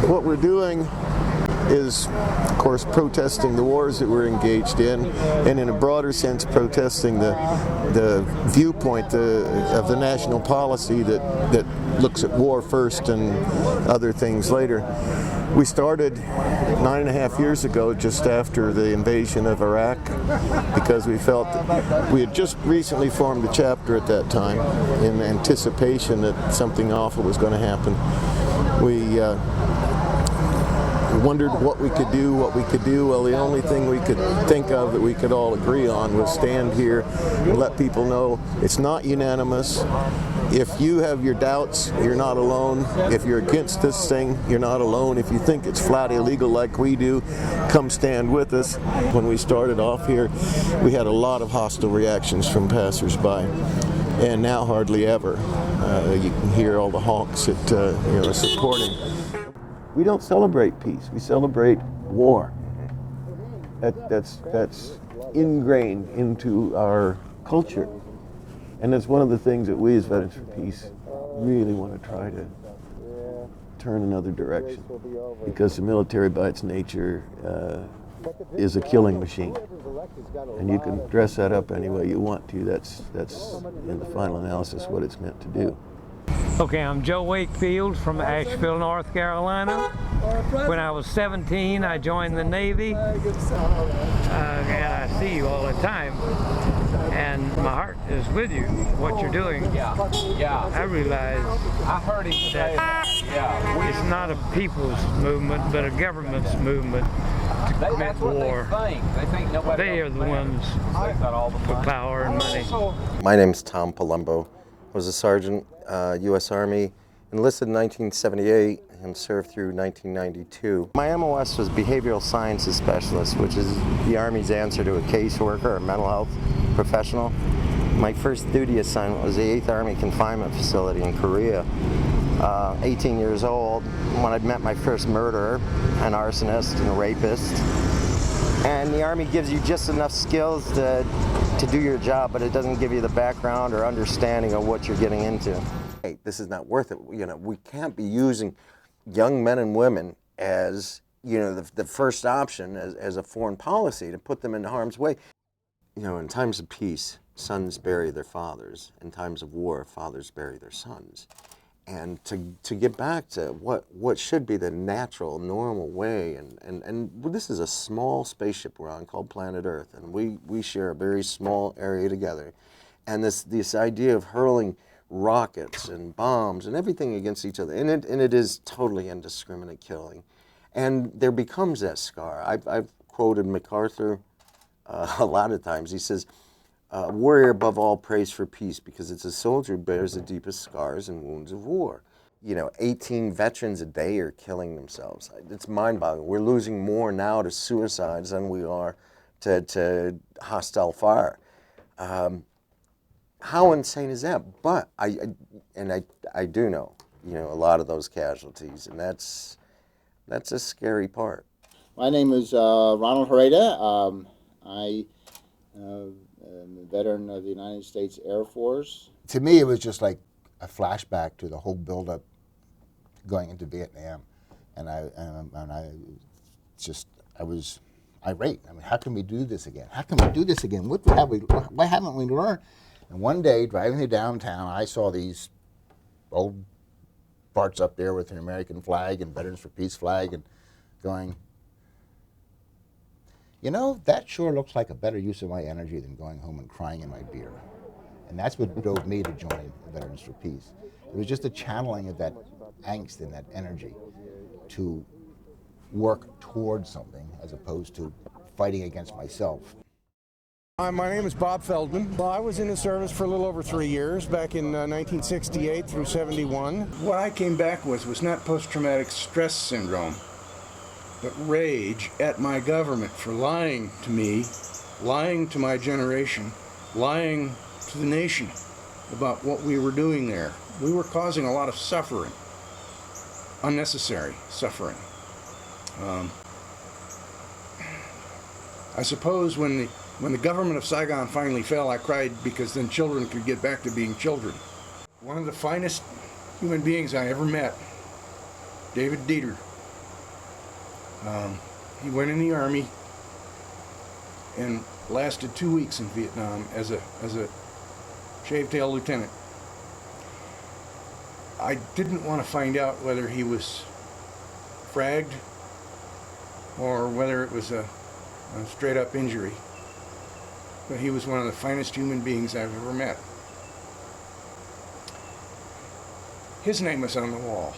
What we're doing is, of course, protesting the wars that we're engaged in, and in a broader sense, protesting the viewpoint of the national policy that looks at war first and other things later. We started 9.5 years ago, just after the invasion of Iraq, because we felt that we had just recently formed a chapter at that time in anticipation that something awful was going to happen. We wondered what we could do. Well, the only thing we could think of that we could all agree on was stand here and let people know it's not unanimous. If you have your doubts, you're not alone. If you're against this thing, you're not alone. If you think it's flat illegal like we do, come stand with us. When we started off here, we had a lot of hostile reactions from passersby, and now hardly ever. You can hear all the honks that are supporting. We don't celebrate peace. We celebrate war. That's ingrained into our culture. And it's one of the things that we as Veterans for Peace really want to try to turn another direction, because the military by its nature is a killing machine. And you can dress that up any way you want to. That's in the final analysis what it's meant to do. Okay, I'm Joe Wakefield from Asheville, North Carolina. When I was 17, I joined the Navy, and I see you all the time, and my heart is with you, what you're doing. Yeah. I realize I heard him say that. Yeah. It's not a people's movement, but a government's movement to commit That's what war. they think nobody They are the ones with power and money. My name's Tom Palumbo. I was a sergeant, U.S. Army, enlisted in 1978 and served through 1992. My MOS was Behavioral Sciences Specialist, which is the Army's answer to a caseworker or a mental health professional. My first duty assignment was the 8th Army Confinement Facility in Korea. 18 years old when I'd met my first murderer, an arsonist and a rapist. And the Army gives you just enough skills to do your job, but it doesn't give you the background or understanding of what you're getting into. Hey, this is not worth it. We can't be using young men and women as, the first option as a foreign policy to put them into harm's way. In times of peace, sons bury their fathers. In times of war, fathers bury their sons. And to get back to what should be the natural, normal way, and this is a small spaceship we're on called Planet Earth, and we share a very small area together. And this idea of hurling rockets and bombs and everything against each other, and it is totally indiscriminate killing. And there becomes that scar. I've quoted MacArthur a lot of times. He says, warrior above all prays for peace, because it's a soldier who bears the deepest scars and wounds of war. 18 veterans a day are killing themselves. It's mind-boggling. We're losing more now to suicides than we are to hostile fire. How insane is that? But I do know, a lot of those casualties, and that's a scary part. My name is Ronald Hereda. I am a veteran of the United States Air Force. To me, it was just like a flashback to the whole buildup going into Vietnam, and I was irate. I mean, how can we do this again? How can we do this again? Why haven't we learned? And one day, driving to downtown, I saw these old parts up there with an American flag and Veterans for Peace flag, and going, that sure looks like a better use of my energy than going home and crying in my beer. And that's what drove me to join Veterans for Peace. It was just a channeling of that angst and that energy to work towards something as opposed to fighting against myself. My name is Bob Feldman. Well, I was in the service for a little over 3 years, back in 1968 through 71. What I came back with was not post-traumatic stress syndrome, but rage at my government for lying to me, lying to my generation, lying to the nation about what we were doing there. We were causing a lot of suffering, unnecessary suffering. I suppose when the government of Saigon finally fell, I cried because then children could get back to being children. One of the finest human beings I ever met, David Dieter, He went in the Army and lasted 2 weeks in Vietnam as a shave-tail lieutenant. I didn't want to find out whether he was fragged or whether it was a straight-up injury. But he was one of the finest human beings I've ever met. His name was on the wall.